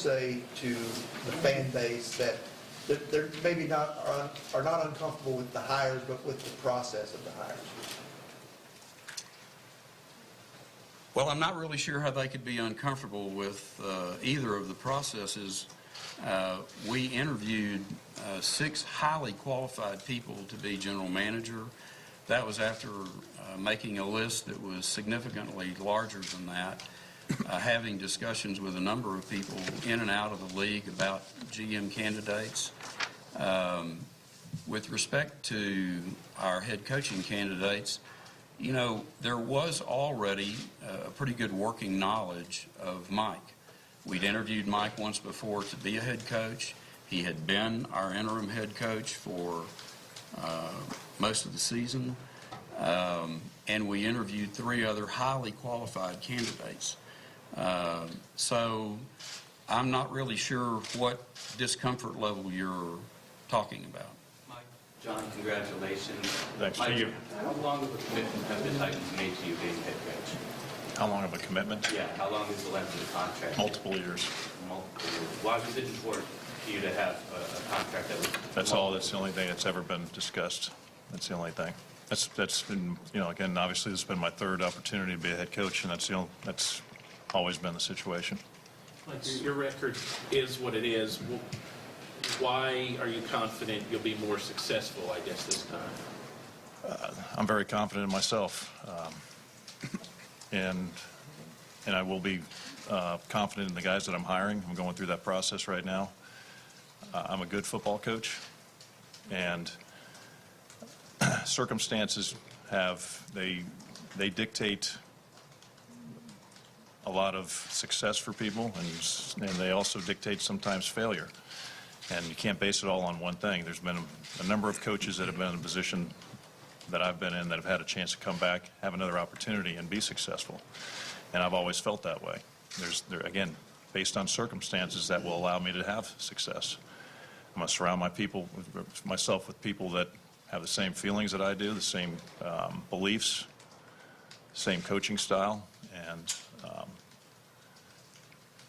say to the fan base that they're maybe are not uncomfortable with the hires, but with the process of the hires? Well, I'm not really sure how they could be uncomfortable with either of the processes. We interviewed 6 highly qualified people to be general manager. That was after making a list that was significantly larger than that, having discussions with a number of people in and out of the league about GM candidates. With respect to our head coaching candidates, you know, there was already a pretty good working knowledge of Mike. We'd interviewed Mike once before to be a head coach. He had been our interim head coach for most of the season. And we interviewed 3 other highly qualified candidates. So I'm not really sure what discomfort level you're talking about. John, congratulations. Thanks Mike, to you. How long of a commitment have the Titans made to you being head coach? How long of a commitment? Yeah, how long is the length of the contract? Multiple years. Multiple years. Why was it important for you to have a contract that was... That's all. That's the only thing that's ever been discussed. That's the only thing. That's been, you know, again, obviously this has been my 3rd opportunity to be a head coach, and that's always been the situation. Like your record is what it is. Why are you confident you'll be more successful, I guess, this time? I'm very confident in myself, and I will be confident in the guys that I'm hiring. I'm going through that process right now. I'm a good football coach, and circumstances they dictate a lot of success for people, and they also dictate sometimes failure. And you can't base it all on one thing. There's been a number of coaches that have been in a position that I've been in that have had a chance to come back, have another opportunity, and be successful. And I've always felt that way. Again, based on circumstances that will allow me to have success. I'm going to surround myself with people that have the same feelings that I do, the same beliefs, same coaching style, and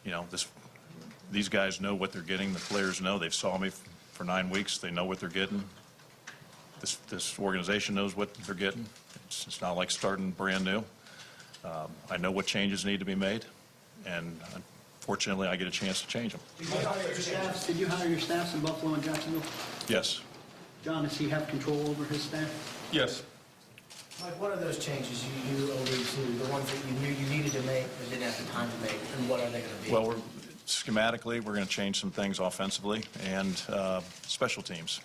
you know, these guys know what they're getting. The players know. They've saw me for 9 weeks. They know what they're getting. This organization knows what they're getting. It's not like starting brand new. I know what changes need to be made, and fortunately, I get a chance to change them. Did you hire your staffs in Buffalo and Jacksonville? Yes. John, does he have control over his staff? Yes. Mike, what are those changes you alluded to, the ones that you knew you needed to make but didn't have the time to make, and what are they going to be? Well, schematically, we're going to change some things offensively and special teams.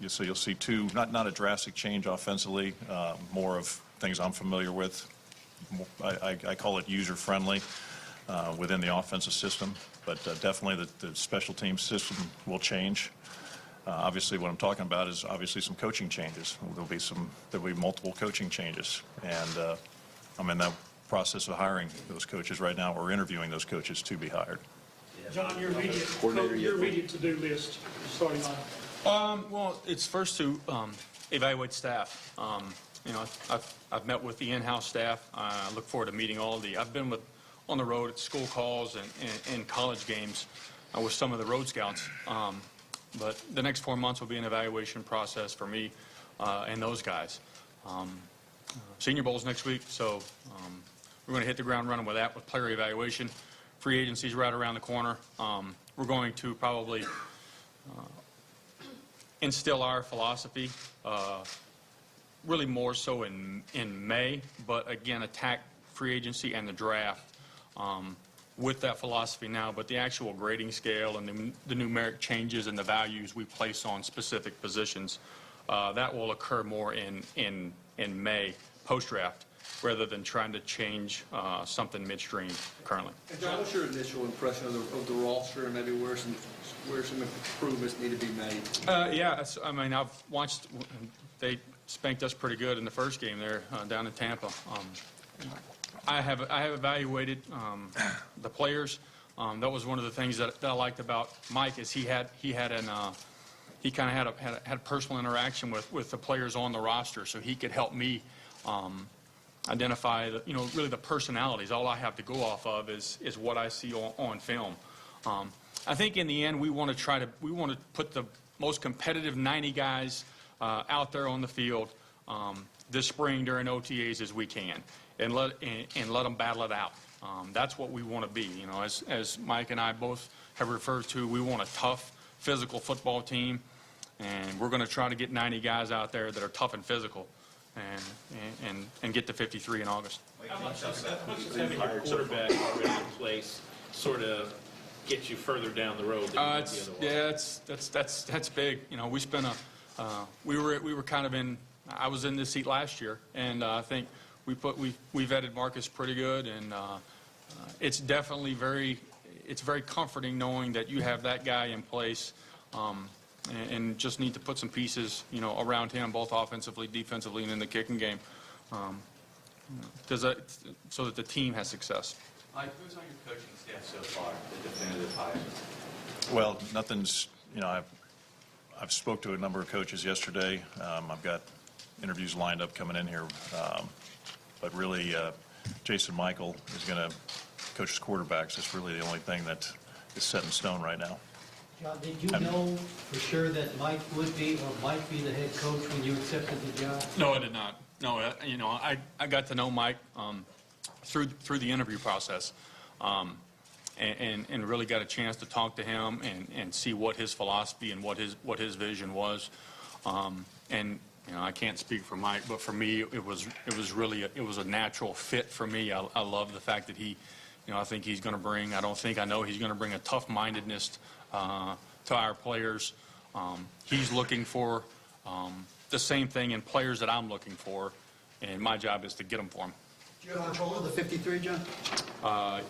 So you'll see 2, not a drastic change offensively, more of things I'm familiar with. I call it user-friendly within the offensive system, but definitely the special team system will change. Obviously, what I'm talking about is obviously some coaching changes. There'll be multiple coaching changes, and I'm in the process of hiring those coaches right now, or interviewing those coaches to be hired. John, your immediate to-do list starting on. Well, it's first to evaluate staff. You know, I've met with the in-house staff. I look forward to meeting I've been on the road at school calls and college games with some of the road scouts. But the next 4 months will be an evaluation process for me and those guys. Senior Bowl's next week, so we're going to hit the ground running with that, with player evaluation. Free agency's right around the corner. We're going to probably instill our philosophy, really more so in May, but again, attack free agency and the draft with that philosophy now. But the actual grading scale and the numeric changes and the values we place on specific positions, that will occur more in May, post-draft, rather than trying to change something midstream currently. John, what's your initial impression of the roster, and maybe where some improvements need to be made? Yeah, I mean, I've watched. They spanked us pretty good in the first game there down in Tampa. I have evaluated the players. That was one of the things that I liked about Mike, is he kind of had a personal interaction with the players on the roster, so he could help me identify really the personalities. All I have to go off of is what I see on film. I think in the end, we want to put the most competitive 90 guys out there on the field this spring during OTAs as we can, and let them battle it out. That's what we want to be. You know, as Mike and I both have referred to, we want a tough, physical football team, and we're going to try to get 90 guys out there that are tough and physical, and get to 53 in August. How much does having your quarterback already in place sort of get you further down the road than you might be otherwise? That's big. You know, we were kind of in. I was in this seat last year, and I think we vetted Marcus pretty good, and it's definitely very comforting knowing that you have that guy in place, and just need to put some pieces, you know, around him, both offensively, defensively, and in the kicking game, so that the team has success. Mike, who's on your coaching staff so far, the definitive hires? Well, nothing's, you know, I've spoke to a number of coaches yesterday. I've got interviews lined up coming in here. But really, Jason Michael is going to coach his quarterbacks. It's really the only thing that is set in stone right now. John, did you know for sure that Mike would be or might be the head coach when you accepted the job? No, I did not. No, you know, I got to know Mike through the interview process, and really got a chance to talk to him and see what his philosophy and what his vision was. And you know, I can't speak for Mike, but for me, it was really a natural fit for me. I love the fact that he, you know, I think he's going to bring. I know he's going to bring a tough-mindedness to our players. He's looking for the same thing in players that I'm looking for, and my job is to get them for him. Do you have control of the 53, John?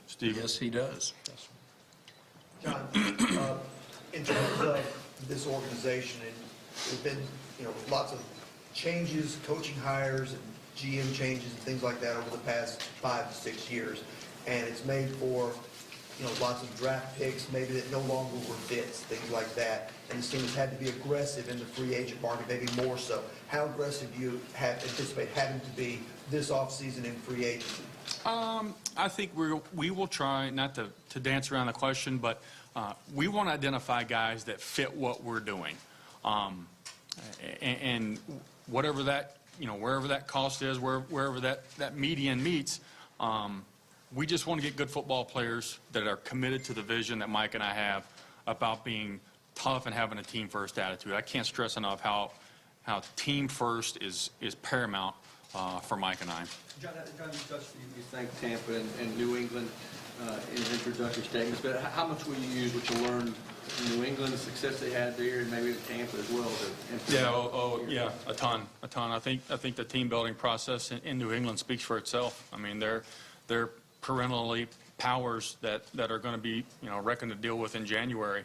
Steve? Yes, he does. John, in terms of this organization, and there's been, you know, lots of changes, coaching hires and GM changes and things like that over the past 5 to 6 years, and it's made for, you know, lots of draft picks, maybe that no longer were fits, things like that, and this team has had to be aggressive in the free agent market, maybe more so. How aggressive do you anticipate having to be this offseason in free agency? I think we will try, not to dance around the question, but we want to identify guys that fit what we're doing. And whatever that, you know, wherever that cost is, wherever that median meets, we just want to get good football players that are committed to the vision that Mike and I have about being tough and having a team first attitude. I can't stress enough how team first is paramount for Mike and I. John, you thanked Tampa and New England in his introductory statements, but how much will you use what you learned in New England, the success they had there, and maybe Tampa as well? Yeah, a ton. I think the team building process in New England speaks for itself. I mean, they're perennially powers that are going to be, you know, reckoned to deal with in January.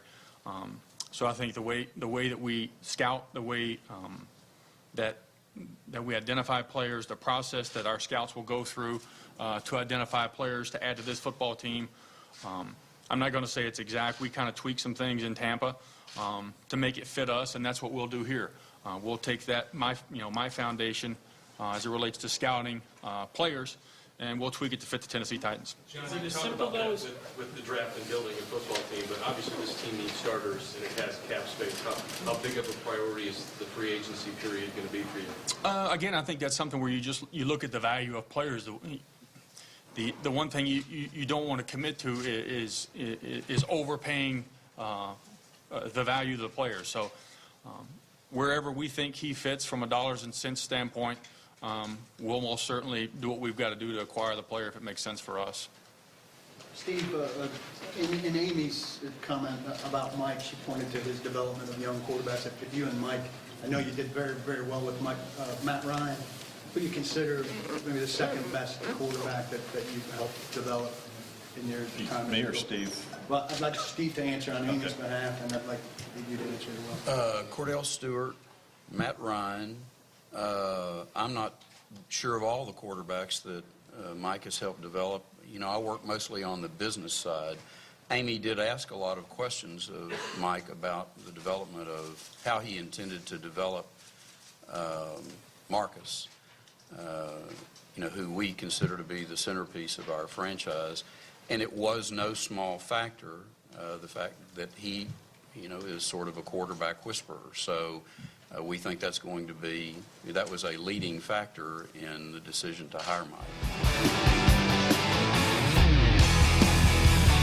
So I think the way that we scout, the way that we identify players, the process that our scouts will go through to identify players to add to this football team. I'm not going to say it's exact. We kind of tweak some things in Tampa to make it fit us, and that's what we'll do here. We'll take that my foundation as it relates to scouting players, and we'll tweak it to fit the Tennessee Titans. John, is it as simple though with the draft and building a football team, but obviously this team needs starters and it has cap space. How big of a priority is the free agency period going to be for you? Again, I think that's something where you look at the value of players. The one thing you don't want to commit to is overpaying the value of the player. So wherever we think he fits from a dollars and cents standpoint, we'll most certainly do what we've got to do to acquire the player if it makes sense for us. Steve, in Amy's comment about Mike, she pointed to his development of young quarterbacks. If you and Mike, I know you did very, very well with Matt Ryan. Who do you consider maybe the second best quarterback that you've helped develop in your time? Me or Steve? Well, I'd like Steve to answer on Amy's behalf, and I'd like you to answer as well. Cordell Stewart, Matt Ryan. I'm not sure of all the quarterbacks that Mike has helped develop. You know, I work mostly on the business side. Amy did ask a lot of questions of Mike about the development of how he intended to develop Marcus, you know, who we consider to be the centerpiece of our franchise. And it was no small factor, the fact that he, is sort of a quarterback whisperer. So we think that was a leading factor in the decision to hire Mike.